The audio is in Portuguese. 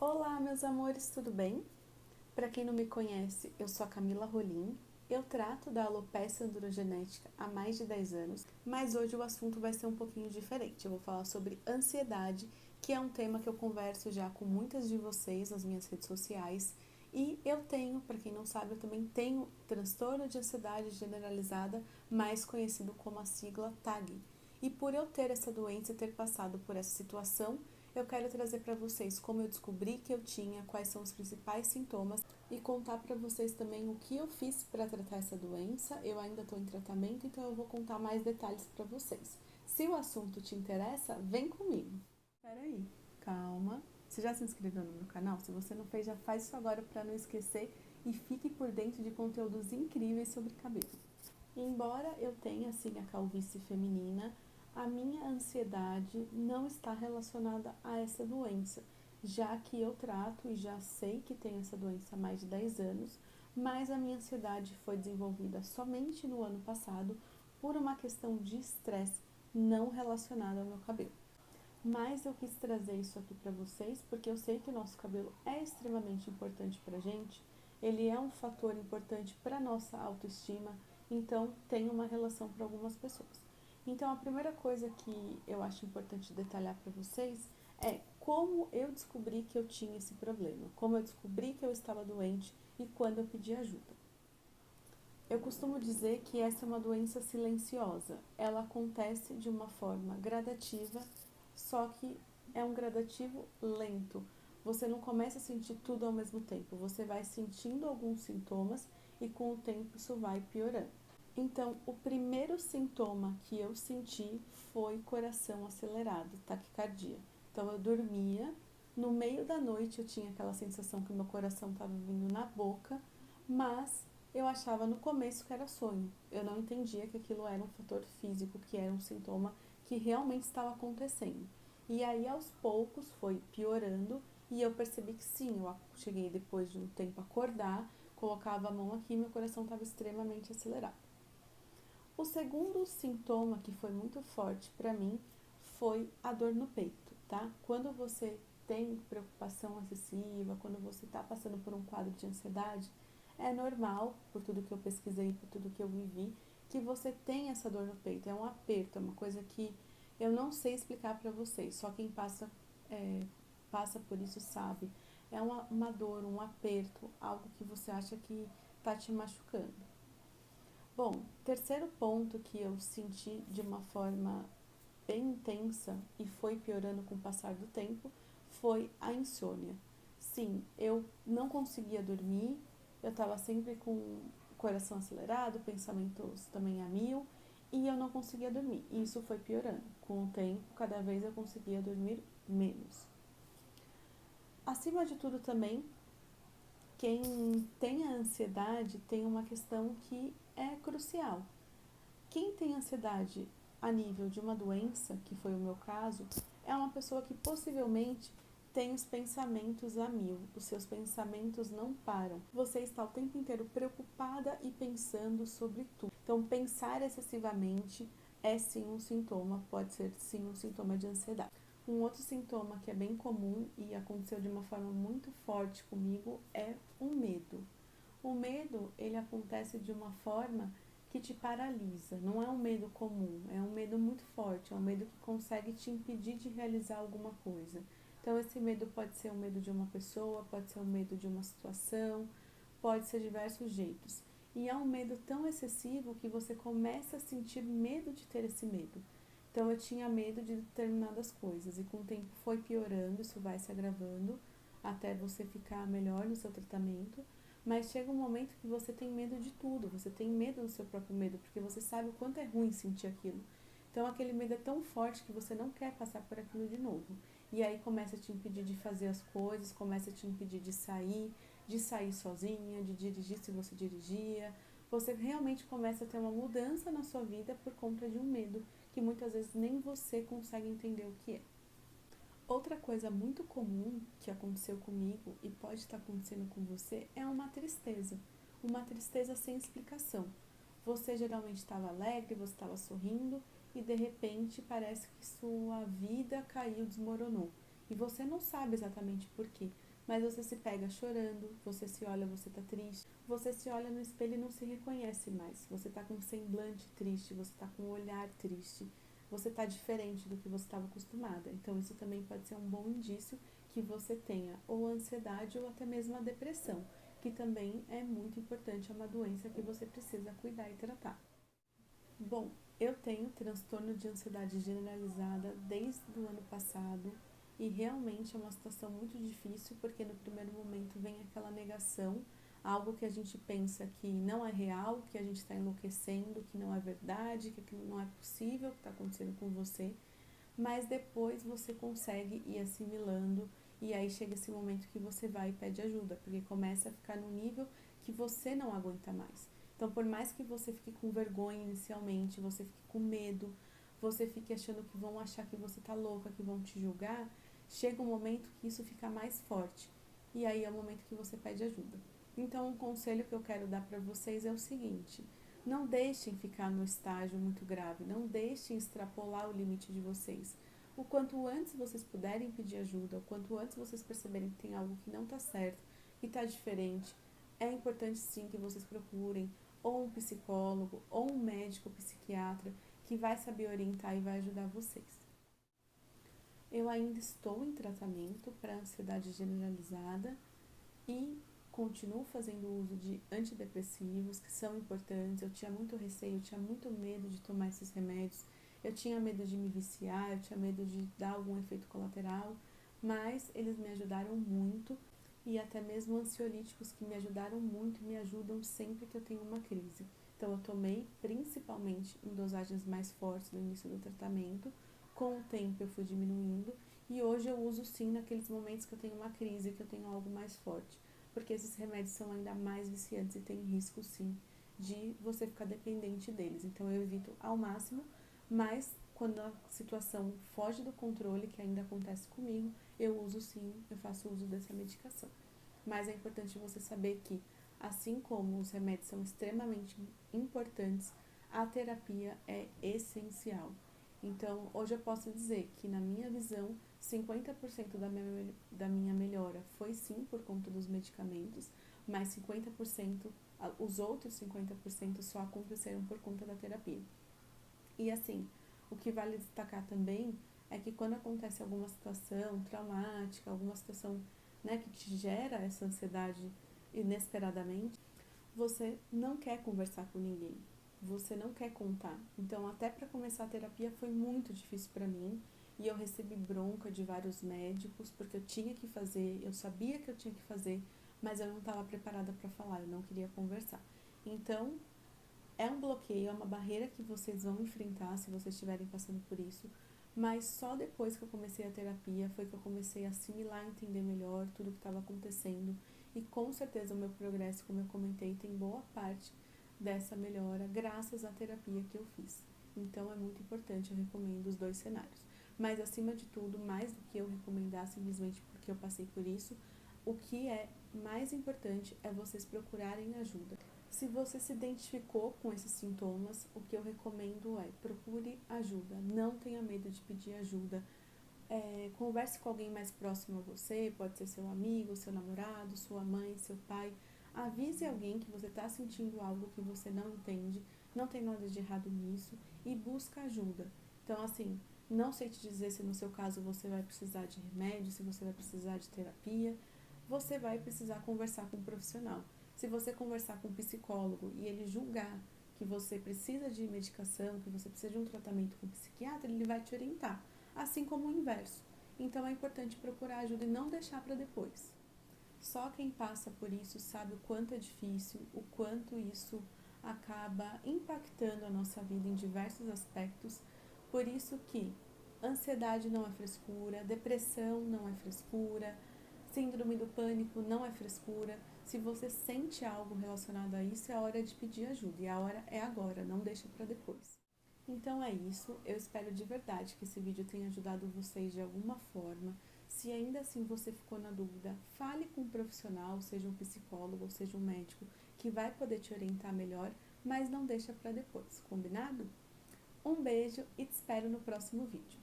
Olá, meus amores, tudo bem? Para quem não me conhece, eu sou a Camila Rolim. Eu trato da alopecia androgenética há mais de 10 anos, mas hoje o assunto vai ser um pouquinho diferente. Eu vou falar sobre ansiedade, que é um tema que eu converso já com muitas de vocês nas minhas redes sociais. E eu tenho, para quem não sabe, eu também tenho transtorno de ansiedade generalizada, mais conhecido como a sigla TAG. E por eu ter essa doença e ter passado por essa situação, eu quero trazer para vocês como eu descobri que eu tinha, quais são os principais sintomas e contar para vocês também o que eu fiz para tratar essa doença. Eu ainda estou em tratamento, então eu vou contar mais detalhes para vocês. Se o assunto te interessa, vem comigo. Espera aí, calma. Você já se inscreveu no meu canal? Se você não fez, já faz isso agora para não esquecer e fique por dentro de conteúdos incríveis sobre cabelo. Embora eu tenha assim a calvície feminina, a minha ansiedade não está relacionada a essa doença, já que eu trato e já sei que tenho essa doença há mais de 10 anos, mas a minha ansiedade foi desenvolvida somente no ano passado por uma questão de estresse não relacionada ao meu cabelo. Mas eu quis trazer isso aqui para vocês porque eu sei que o nosso cabelo é extremamente importante para a gente, ele é um fator importante para a nossa autoestima, então tem uma relação para algumas pessoas. Então a primeira coisa que eu acho importante detalhar para vocês é como eu descobri que eu tinha esse problema, como eu descobri que eu estava doente e quando eu pedi ajuda. Eu costumo dizer que essa é uma doença silenciosa. Ela acontece de uma forma gradativa, só que é um gradativo lento. Você não começa a sentir tudo ao mesmo tempo. Você vai sentindo alguns sintomas e com o tempo isso vai piorando. Então, o primeiro sintoma que eu senti foi coração acelerado, taquicardia. Então, eu dormia, no meio da noite eu tinha aquela sensação que o meu coração estava vindo na boca, mas eu achava no começo que era sonho. Eu não entendia que aquilo era um fator físico, que era um sintoma que realmente estava acontecendo. E aí, aos poucos, foi piorando e eu percebi que sim, eu cheguei depois de um tempo a acordar, colocava a mão aqui e meu coração estava extremamente acelerado. O segundo sintoma que foi muito forte para mim foi a dor no peito, tá? Quando você tem preocupação excessiva, quando você está passando por um quadro de ansiedade, é normal, por tudo que eu pesquisei, por tudo que eu vivi, que você tenha essa dor no peito. É um aperto, é uma coisa que eu não sei explicar para vocês, só quem passa por isso sabe. É uma dor, um aperto, algo que você acha que está te machucando. Bom, terceiro ponto que eu senti de uma forma bem intensa e foi piorando com o passar do tempo foi a insônia. Sim, eu não conseguia dormir, eu estava sempre com o coração acelerado, pensamentos também a mil e eu não conseguia dormir. E isso foi piorando. Com o tempo, cada vez eu conseguia dormir menos. Acima de tudo também, quem tem a ansiedade tem uma questão que é crucial. Quem tem ansiedade a nível de uma doença, que foi o meu caso, é uma pessoa que possivelmente tem os pensamentos a mil. Os seus pensamentos não param. Você está o tempo inteiro preocupada e pensando sobre tudo. Então, pensar excessivamente é sim um sintoma, pode ser sim um sintoma de ansiedade. Um outro sintoma que é bem comum e aconteceu de uma forma muito forte comigo é o medo. O medo, ele acontece de uma forma que te paralisa. Não é um medo comum, é um medo muito forte, é um medo que consegue te impedir de realizar alguma coisa. Então, esse medo pode ser o medo de uma pessoa, pode ser o medo de uma situação, pode ser diversos jeitos. E é um medo tão excessivo que você começa a sentir medo de ter esse medo. Então, eu tinha medo de determinadas coisas e com o tempo foi piorando, isso vai se agravando até você ficar melhor no seu tratamento. Mas chega um momento que você tem medo de tudo, você tem medo do seu próprio medo, porque você sabe o quanto é ruim sentir aquilo. Então aquele medo é tão forte que você não quer passar por aquilo de novo. E aí começa a te impedir de fazer as coisas, começa a te impedir de sair sozinha, de dirigir se você dirigia. Você realmente começa a ter uma mudança na sua vida por conta de um medo que muitas vezes nem você consegue entender o que é. Outra coisa muito comum que aconteceu comigo e pode estar acontecendo com você é uma tristeza sem explicação. Você geralmente estava alegre, você estava sorrindo e de repente parece que sua vida caiu, desmoronou. E você não sabe exatamente por quê. Mas você se pega chorando, você se olha, você tá triste, você se olha no espelho e não se reconhece mais. Você tá com um semblante triste, você tá com um olhar triste, você tá diferente do que você estava acostumada. Então isso também pode ser um bom indício que você tenha ou ansiedade ou até mesmo a depressão, que também é muito importante, é uma doença que você precisa cuidar e tratar. Bom, eu tenho transtorno de ansiedade generalizada desde o ano passado e realmente é uma situação muito difícil porque no primeiro momento vem aquela negação, algo que a gente pensa que não é real, que a gente está enlouquecendo, que não é verdade, que aquilo não é possível que está acontecendo com você, mas depois você consegue ir assimilando e aí chega esse momento que você vai e pede ajuda, porque começa a ficar no nível que você não aguenta mais. Então, por mais que você fique com vergonha inicialmente, você fique com medo, você fique achando que vão achar que você tá louca, que vão te julgar, chega um momento que isso fica mais forte. E aí é o momento que você pede ajuda. Então, um conselho que eu quero dar para vocês é o seguinte: não deixem ficar no estágio muito grave, não deixem extrapolar o limite de vocês. O quanto antes vocês puderem pedir ajuda, o quanto antes vocês perceberem que tem algo que não está certo, que está diferente, é importante sim que vocês procurem ou um psicólogo ou um médico psiquiatra que vai saber orientar e vai ajudar vocês. Eu ainda estou em tratamento para ansiedade generalizada e continuo fazendo uso de antidepressivos que são importantes. Eu tinha muito receio, eu tinha muito medo de tomar esses remédios, eu tinha medo de me viciar, eu tinha medo de dar algum efeito colateral, mas eles me ajudaram muito e até mesmo ansiolíticos que me ajudaram muito e me ajudam sempre que eu tenho uma crise. Então eu tomei principalmente em dosagens mais fortes no início do tratamento, com o tempo eu fui diminuindo e hoje eu uso sim naqueles momentos que eu tenho uma crise, que eu tenho algo mais forte, porque esses remédios são ainda mais viciantes e tem risco sim de você ficar dependente deles. Então eu evito ao máximo, mas quando a situação foge do controle, que ainda acontece comigo, eu uso sim, eu faço uso dessa medicação. Mas é importante você saber que, assim como os remédios são extremamente importantes, a terapia é essencial. Então, hoje eu posso dizer que, na minha visão, 50% da minha melhora foi sim por conta dos medicamentos, mas 50%, os outros 50% só aconteceram por conta da terapia. E assim, o que vale destacar também é que quando acontece alguma situação traumática, alguma situação, né, que te gera essa ansiedade inesperadamente, você não quer conversar com ninguém, você não quer contar. Então, até para começar a terapia foi muito difícil para mim e eu recebi bronca de vários médicos porque eu tinha que fazer, eu sabia que eu tinha que fazer, mas eu não estava preparada para falar, eu não queria conversar. Então, é um bloqueio, é uma barreira que vocês vão enfrentar se vocês estiverem passando por isso, mas só depois que eu comecei a terapia foi que eu comecei a assimilar, entender melhor tudo o que estava acontecendo e com certeza o meu progresso, como eu comentei, tem boa parte dessa melhora graças à terapia que eu fiz. Então é muito importante, eu recomendo os dois cenários. Mas acima de tudo, mais do que eu recomendar simplesmente porque eu passei por isso, o que é mais importante é vocês procurarem ajuda. Se você se identificou com esses sintomas, o que eu recomendo é procure ajuda, não tenha medo de pedir ajuda. Converse com alguém mais próximo a você, pode ser seu amigo, seu namorado, sua mãe, seu pai. Avise alguém que você está sentindo algo que você não entende, não tem nada de errado nisso e busca ajuda. Então, assim, não sei te dizer se no seu caso você vai precisar de remédio, se você vai precisar de terapia, você vai precisar conversar com um profissional. Se você conversar com um psicólogo e ele julgar que você precisa de medicação, que você precisa de um tratamento com um psiquiatra, ele vai te orientar, assim como o inverso. Então é importante procurar ajuda e não deixar para depois. Só quem passa por isso sabe o quanto é difícil, o quanto isso acaba impactando a nossa vida em diversos aspectos. Por isso que ansiedade não é frescura, depressão não é frescura, síndrome do pânico não é frescura. Se você sente algo relacionado a isso, é hora de pedir ajuda. E a hora é agora, não deixa para depois. Então é isso, eu espero de verdade que esse vídeo tenha ajudado vocês de alguma forma. Se ainda assim você ficou na dúvida, fale com um profissional, seja um psicólogo ou seja um médico, que vai poder te orientar melhor, mas não deixa para depois, combinado? Um beijo e te espero no próximo vídeo.